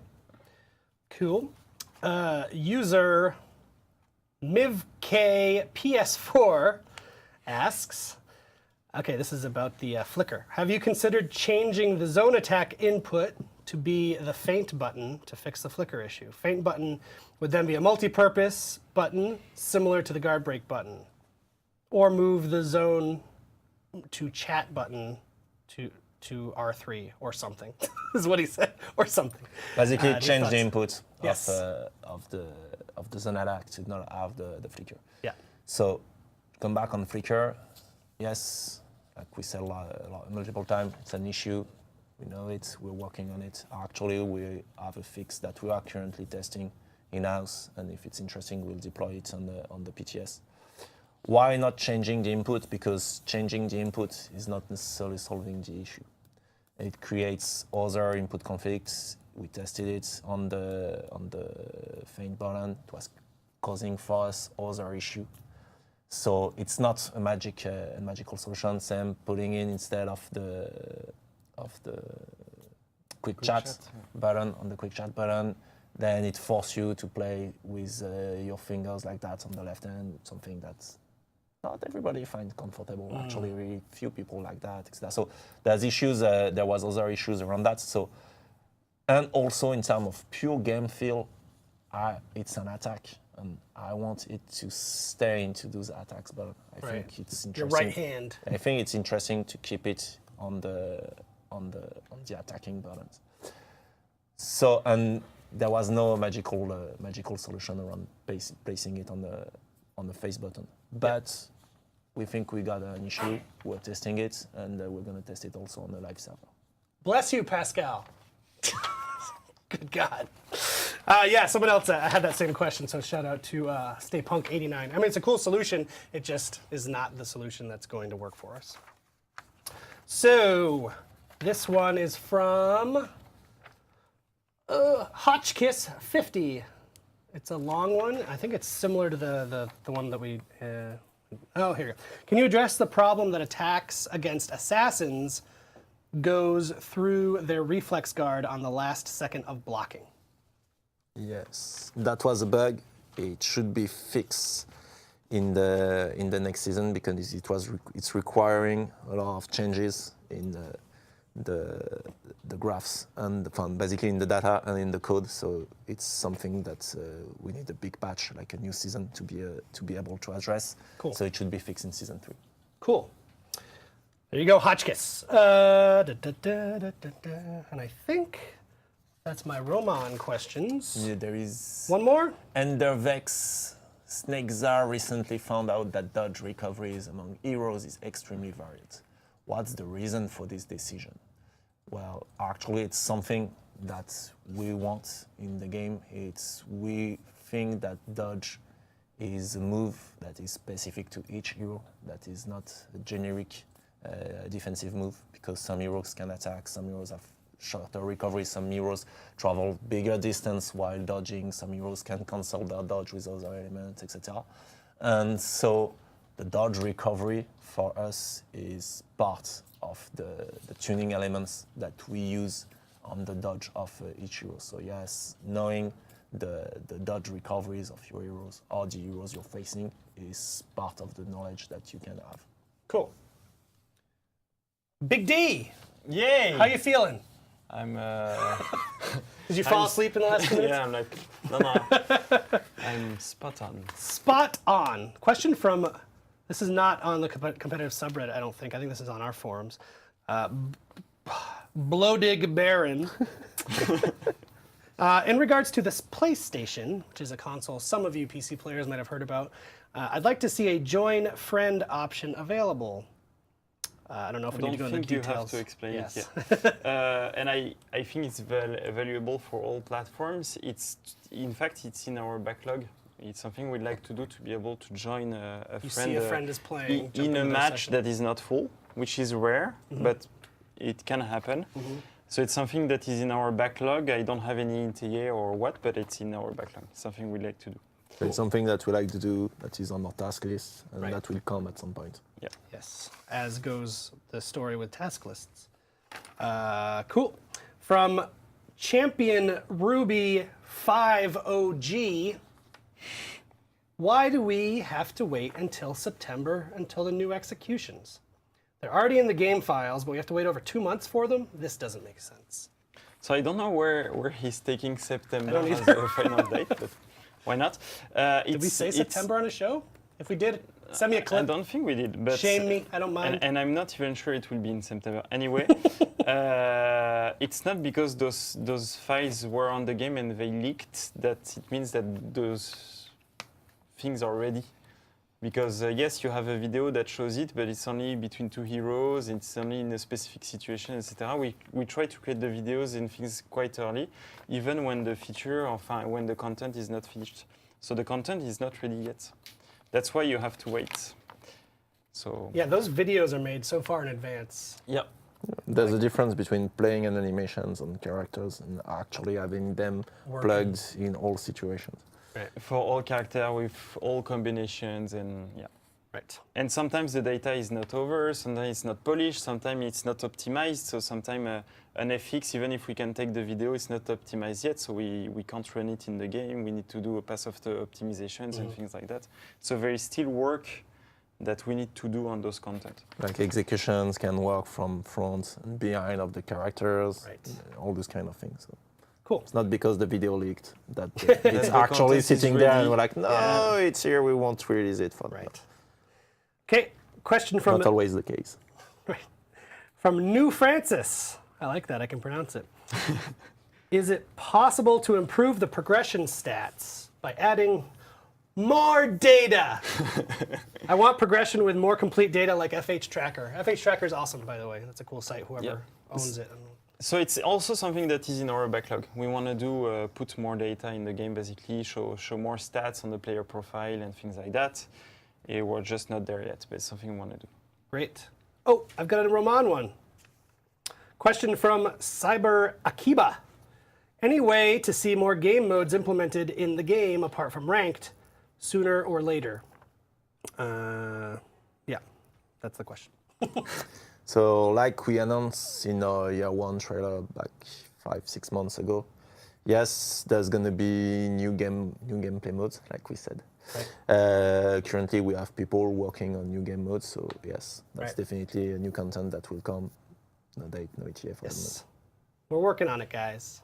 Cool. User MivK PS4 asks, okay, this is about the flicker. Have you considered changing the zone attack input to be the feint button to fix the flicker issue? Feint button would then be a multi-purpose button similar to the guard break button. Or move the zone to chat button to R3 or something, is what he said, or something. Basically, Any change thoughts? the input Yes. of the zone attack to not have the flicker. Yeah. So, come back on flicker. Yes, like we said multiple times, it's an issue. We know it. We're working on it. Actually, we have a fix that we are currently testing in-house, and if it's interesting, we'll deploy it on the PTS. Why not changing the input? Because changing the input is not necessarily solving the issue. It creates other input configs. We tested it on the faint button. It was causing for us other issue. So it's not a magical solution. Same putting in instead of the quick chat button on the quick chat button. Then it forces you to play with your fingers like that on the left hand. Something that's not everybody finds comfortable. Actually, really few people like that, etc. So there's issues. There was other issues around that. So, and also in terms of pure game feel, it's an attack, and I want it to stay into those attacks. But I think it's interesting. Your right hand. I think it's interesting to keep it on the attacking buttons. So and there was no magical solution around placing it on the face button. But we think we got an issue. We're testing it, and we're going to test it also on the live server. Bless you, Pascal. Good God. Yeah, someone else had that same question, so shout out to StayPunk89. I mean, it's a cool solution. It just is not the solution that's going to work for us. So, this one is from Hotchkiss50. It's a long one. I think it's similar to the one that we... oh, here. Can you address the problem that attacks against assassins goes through their reflex guard on the last second of blocking? Yes, that was a bug. It should be fixed in the next season because it's requiring a lot of changes in the graphs and basically in the data and in the code. So it's something that we need a big patch, like a new season, to be able to address. Cool. So it should be fixed in season 3. Cool. There you go, Hotchkiss. And I think that's my Roman questions. Yeah, there is One more? Endervex. Snakezar recently found out that dodge recoveries among heroes is extremely varied. What's the reason for this decision? Well, actually, it's something that we want in the game. We think that dodge is a move that is specific to each hero, that is not a generic defensive move, because some heroes can attack, some heroes have shorter recovery, some heroes travel bigger distance while dodging, some heroes can cancel their dodge with other elements, etc. And so the dodge recovery for us is part of the tuning elements that we use on the dodge of each hero. So yes, knowing the dodge recoveries of your heroes or the heroes you're facing is part of the knowledge that you can have. Cool. Big D, Yay! how you feeling? I'm. Did you fall asleep in the last 2 minutes? Yeah, I'm like, no. I'm spot on. Spot on. Question from, this is not on the competitive subreddit, I don't think. I think this is on our forums. Blodig Baron. In regards to this PlayStation, which is a console some of you PC players might have heard about, I'd like to see a join friend option available. I don't know if we need to go into details. You have to explain yes. it. Yeah. And I think it's valuable for all platforms. In fact, it's in our backlog. It's something we'd like to do to be able to join a You friend. see a friend is playing. In a match that is not full, which is rare, but it can happen. So it's something that is in our backlog. I don't have any ETA or what, but it's in our backlog. It's something we'd like to do. So it's something that we like to do, that is on our task list, and that will come at some point. Yeah. Yes, as goes the story with task lists. Cool. From Champion Ruby 5OG, why do we have to wait until September until the new executions? They're already in the game files, but we have to wait over 2 months for them? This doesn't make sense. So I don't know where he's taking September don't as either. a final date, but why not? Did we say September on a show? If we did, send me a clip. I don't think we did. But Shame me, I don't mind. And I'm not even sure it will be in September. Anyway, it's not because those files were on the game and they leaked that it means that those things are ready. Because yes, you have a video that shows it, but it's only between two heroes, it's only in a specific situation, etc. We try to create the videos and things quite early, even when the feature, enfin, when the content is not finished. So the content is not ready yet. That's why you have to wait. So Yeah, those videos are made so far in advance. yeah. There's a difference between playing an animations on characters and actually having them Working. plugged in all situations. For all character with all combinations and yeah. Right. And sometimes the data is not over, sometimes it's not polished, sometimes it's not optimized. So sometimes an FX, even if we can take the video, it's not optimized yet. So we can't run it in the game. We need to do a pass of the optimizations and things like that. So there is still work that we need to do on those content. Like executions can work from front and behind of the characters, Right. all those kind of things. So Cool. it's not because the video leaked that it's the actually content is sitting there and ready. we're like, no, Yeah. it's here, we won't release it for Right. Okay, question from Not always the case. New Francis. I like that. I can pronounce it. Is it possible to improve the progression stats by adding more data? I want progression with more complete data like FH Tracker. FH Tracker is awesome, by the way. That's a cool site. Whoever Yeah. owns it. So it's also something that is in our backlog. We want to do put more data in the game, basically show more stats on the player profile and things like that. We're just not there yet, but it's something we want to do. Great. Oh, I've got a Roman one. Question from Cyber Akiba. Any way to see more game modes implemented in the game apart from ranked sooner or later? Yeah, that's the question. So like we announced in our year one trailer like 5-6 months ago, yes, there's gonna be new gameplay modes, like we said. Right. Currently we have people working on new game modes, so yes, that's Right. definitely a new content that will come. No date, no ETA for the moment. Yes. We're working on it, guys.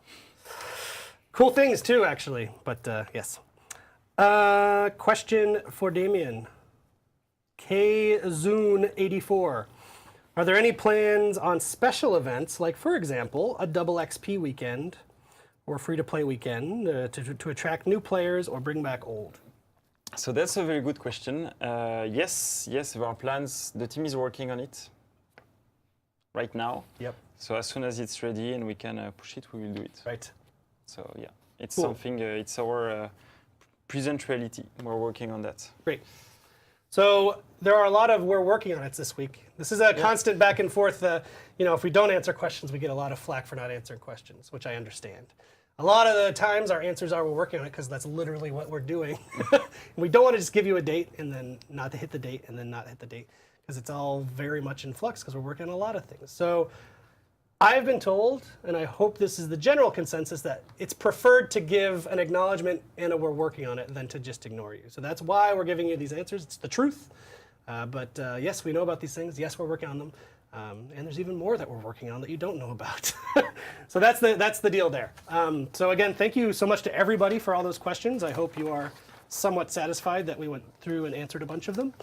Cool things too, actually, but yes. Question for Damien. KZoon84. Are there any plans on special events, like, for example, a double XP weekend or free-to-play weekend to attract new players or bring back old? So that's a very good question. Yes, there are plans. The team is working on it right now. Yep. So as soon as it's ready and we can push it, we will do it. Right. So yeah, it's Cool. something, it's our present reality. We're working on that. Great. So there are a lot of we're working on it this week. This is a constant back and forth. If we don't answer questions, we get a lot of flack for not answering questions, which I understand. A lot of the times our answers are we're working on it because that's literally what we're doing. We don't want to just give you a date and then not hit the date and then not hit the date because it's all very much in flux because we're working on a lot of things. So I've been told, and I hope this is the general consensus, that it's preferred to give an acknowledgement and a we're working on it than to just ignore you. So that's why we're giving you these answers. It's the truth. But yes, we know about these things. Yes, we're working on them. And there's even more that we're working on that you don't know about. So that's the deal there. So again, thank you so much to everybody for all those questions. I hope you are somewhat satisfied that we went through and answered a bunch of them.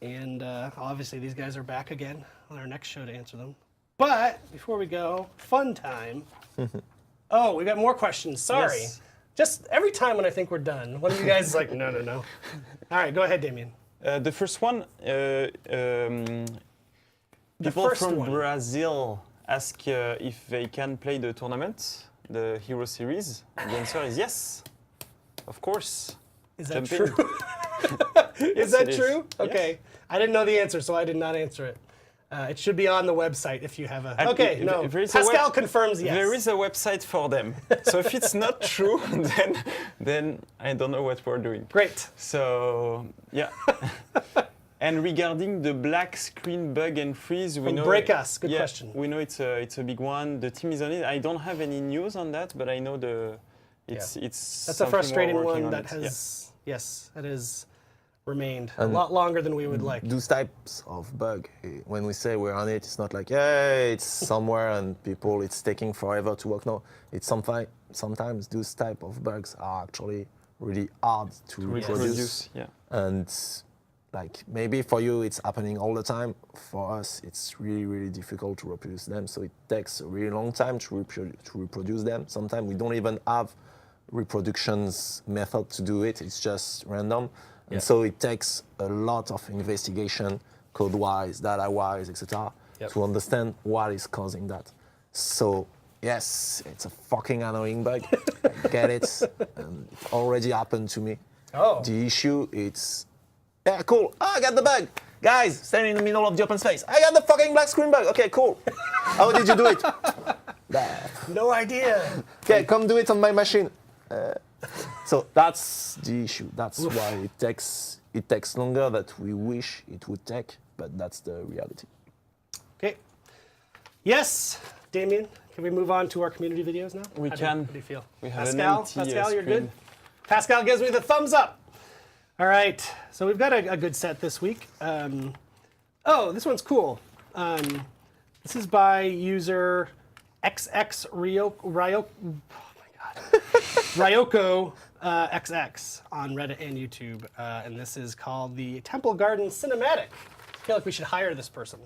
And obviously these guys are back again on our next show to answer them. But before we go, fun time. Oh, we got more questions. Sorry. Yes. Just every time when I think we're done, one of you guys is like, no. All right, go ahead, Damien. The first one, people first from one. Brazil ask if they can play the tournament, the Hero Series. The answer is yes, of course. Is that Jump in. true? Is Yes, that it is. true? Yes. Okay. I didn't know the answer, so I did not answer it. It should be on the website if you have a. And Okay, no. there is a Pascal confirms yes. There is a website for them. So if it's not true, then I don't know what we're doing. Great. So yeah. And regarding the black screen bug and freeze, we From know. Break Us, good yeah, question. We know it's a big one. The team is on it. I don't have any news on that, but I know it's That's a something we're frustrating working one on that it. has, yes, that has remained a And lot longer than we would like. Those types of bug, when we say we're on it, it's not like, yeah, it's somewhere and it's taking forever to work. No, it's sometimes those type of bugs are actually really hard to reproduce. Yeah. And like maybe for you it's happening all the time. For us, it's really, really difficult to reproduce them. So it takes a really long time to reproduce them. Sometimes we don't even have reproductions method to do it. It's just random. And so it takes a lot of investigation, code-wise, data-wise, etc., to understand what is causing that. So yes, it's a fucking annoying bug. I get it. And it already happened to me. Oh. The issue is, yeah, cool. Oh, I got the bug. Guys, standing in the middle of the open space. I got the fucking black screen bug. Okay, cool. How did you do it? No idea. Okay, come do it on my machine. So that's the issue. That's why it takes longer than we wish it would take, but that's the reality. Okay. Yes, Damien, can we move on to our community videos now? We can. How do you feel? We have Pascal, an empty Pascal, you're screen. good? Pascal gives me the thumbs up. All right, so we've got a good set this week. Oh, this one's cool. This is by user Ryoko XX on Reddit and YouTube, and this is called the Temple Garden Cinematic. I feel like we should hire this person.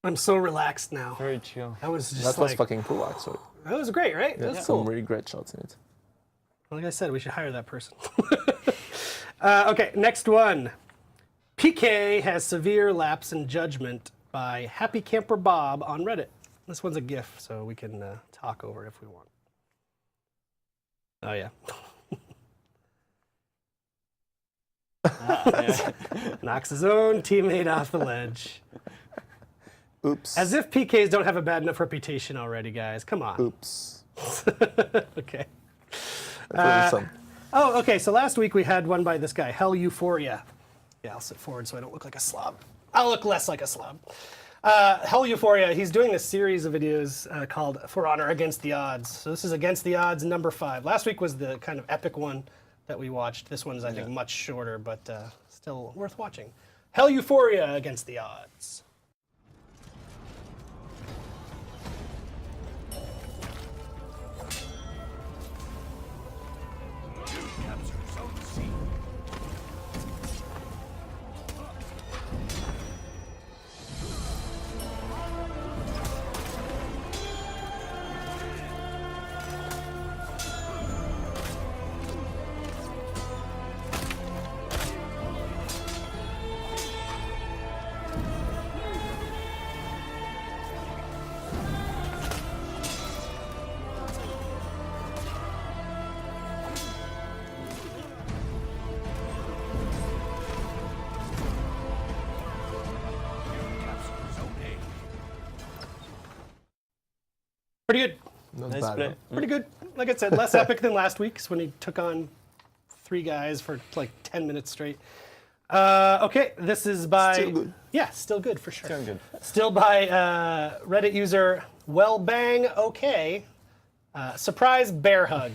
I'm so relaxed now. Very chill. That was just That was like, fucking cool, actually. that was great, right? That was Some cool. really great shots in it. Like I said, we should hire that person. Okay, next one. PK has severe lapse in judgment by Happy Camper Bob on Reddit. This one's a GIF, so we can talk over it if we want. Oh, yeah. Knocks his own teammate off the ledge. Oops. As if PKs don't have a bad enough reputation already, guys. Come on. Oops. Okay. That was fun. Oh, okay. So last week we had one by this guy, Hell Euphoria. Yeah, I'll sit forward so I don't look like a slob. I'll look less like a slob. Hell Euphoria, he's doing a series of videos called For Honor Against the Odds. So this is Against the Odds number 5. Last week was the kind of epic one that we watched. This one's, I think, much shorter, but still worth watching. Hell Euphoria Against the Odds. Pretty good. Not Nice bad, play. huh? Pretty good. Like I said, less epic than last week's when he took on 3 guys for like 10 minutes straight. Okay, this is by... Still good. Yeah, still good for sure. Still good. Still by Reddit user WellBangOK. Surprise bear hug.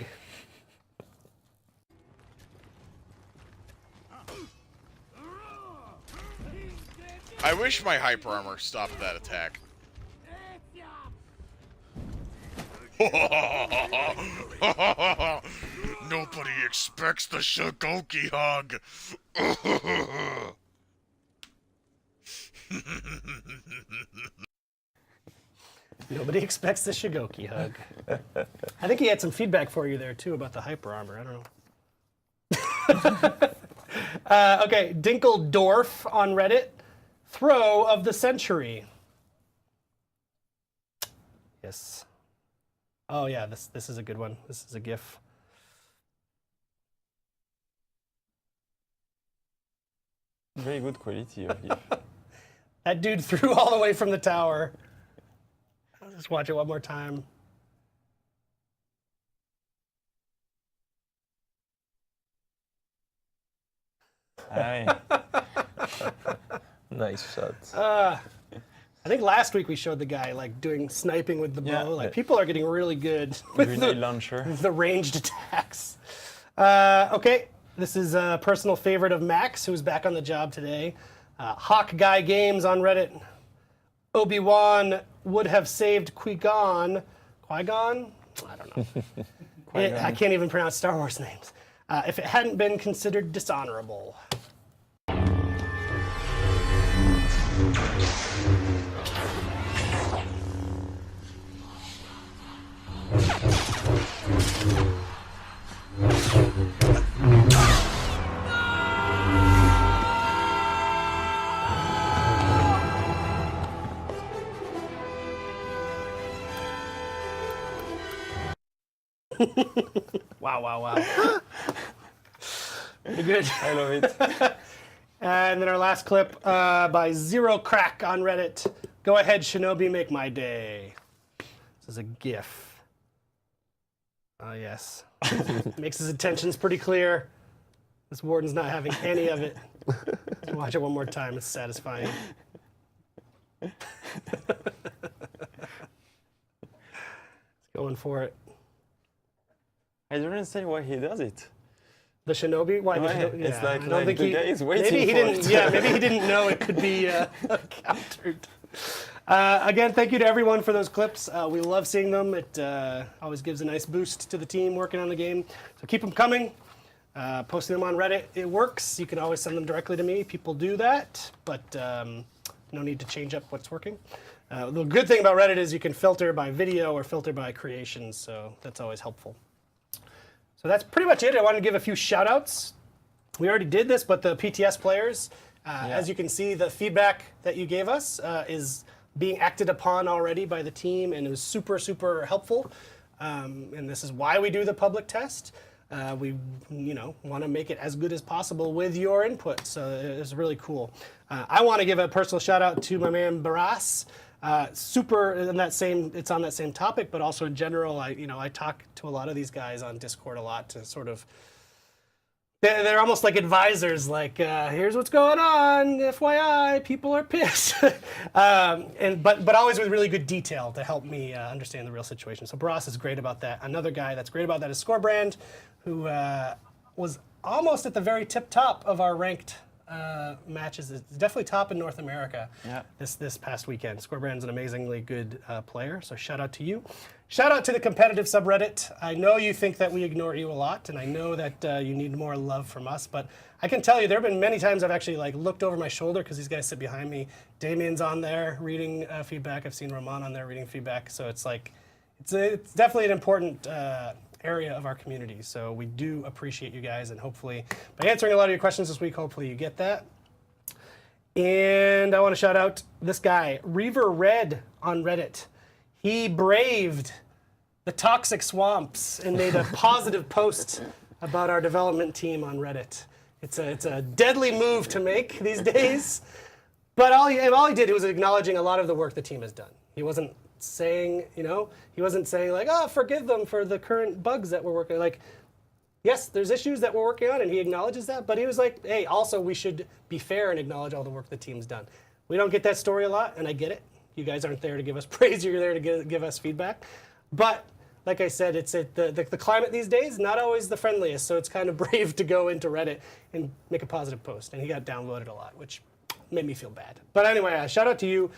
I wish my hyper armor stopped that attack. Nobody expects the Shagoki hug. Nobody expects the Shigoki hug. I think he had some feedback for you there, too, about the hyper armor. I don't know. Okay, Dinkeldorf on Reddit. Throw of the century. Yes. Oh, yeah, this is a good one. This is a GIF. Very good quality of GIF. That dude threw all the way from the tower. I'll just watch it one more time. Aye. Nice shot. I think last week we showed the guy like doing sniping with the bow. Yeah. Like people are getting really good with Grenade launcher. the ranged attacks. Okay, this is a personal favorite of Max, who's back on the job today. Hawk Guy Games on Reddit. Obi-Wan would have saved Qui-Gon. Qui-Gon? I don't know. I can't even pronounce Star Wars names. If it hadn't been considered dishonorable. Wow. Pretty good. I love it. And then our last clip by Zero Crack on Reddit. Go ahead, Shinobi, make my day. This is a GIF. Oh, yes. Makes his intentions pretty clear. This warden's not having any of it. Watch it one more time. It's satisfying. It's going for it. I don't understand why he does it. The Shinobi? Why? Why? The Shinobi? It's Yeah, like- I don't like think the guy is waiting maybe he for didn't. it. Yeah, maybe he didn't know it could be countered. Again, thank you to everyone for those clips. We love seeing them. It always gives a nice boost to the team working on the game. So keep them coming. Posting them on Reddit, it works. You can always send them directly to me. People do that, but no need to change up what's working. The good thing about Reddit is you can filter by video or filter by creations, so that's always helpful. So that's pretty much it. I wanted to give a few shout outs. We already did this, but the PTS players, as you can see, the feedback that you gave us is being acted upon already by the team, and it was super, super helpful. And this is why we do the public test. We, want to make it as good as possible with your input. So it's really cool. I want to give a personal shout out to my man Barras. Super in that same, it's on that same topic, but also in general, I talk to a lot of these guys on Discord a lot to sort of, they're almost like advisors, like, here's what's going on, FYI, people are pissed. But always with really good detail to help me understand the real situation. So Barras is great about that. Another guy that's great about that is Scorebrand, who was almost at the very tip top of our ranked matches. It's definitely top in North America this past weekend. Scorebrand's an amazingly good player, so shout out to you. Shout out to the competitive subreddit. I know you think that we ignore you a lot, and I know that you need more love from us, but I can tell you there have been many times I've actually looked over my shoulder because these guys sit behind me. Damien's on there reading feedback. I've seen Roman on there reading feedback, so it's definitely an important area of our community. So we do appreciate you guys, and hopefully by answering a lot of your questions this week, hopefully you get that. And I want to shout out this guy, Reaver Red on Reddit. He braved the toxic swamps and made a positive post about our development team on Reddit. It's a deadly move to make these days, but all he did was acknowledging a lot of the work the team has done. He wasn't saying, like, oh, forgive them for the current bugs that we're working. Like, yes, there's issues that we're working on, and he acknowledges that. But he was like, hey, also we should be fair and acknowledge all the work the team's done. We don't get that story a lot, and I get it. You guys aren't there to give us praise. You're there to give us feedback. But like I said, it's the climate these days, not always the friendliest. So it's kind of brave to go into Reddit and make a positive post. And he got downvoted a lot, which made me feel bad. But anyway, shout out to you.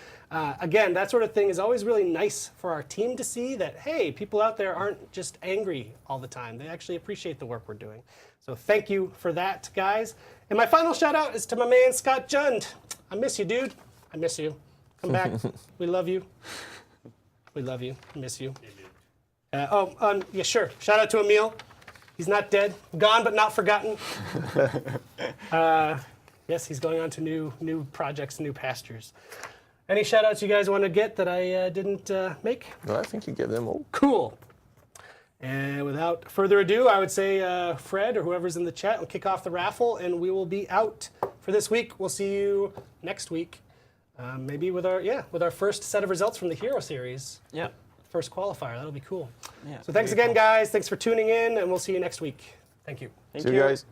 Again, that sort of thing is always really nice for our team to see that, hey, people out there aren't just angry all the time. They actually appreciate the work we're doing. So thank you for that, guys. And my final shout out is to my man, Scott Jund. I miss you, dude. I miss you. Come back. We love you. We love you. Miss you. Yeah, sure. Shout out to Emil. He's not dead. Gone but not forgotten. Yes, he's going on to new projects, new pastures. Any shout outs you guys want to get that I didn't make? No, I think you gave them all. Cool. And without further ado, I would say Fred or whoever's in the chat will kick off the raffle, and we will be out for this week. We'll see you next week, maybe with our first set of results from the Hero Series. Yeah. First qualifier. That'll be cool. Yeah. So thanks again, guys. Thanks for tuning in, and we'll see you next week. Thank you. Thank See you guys.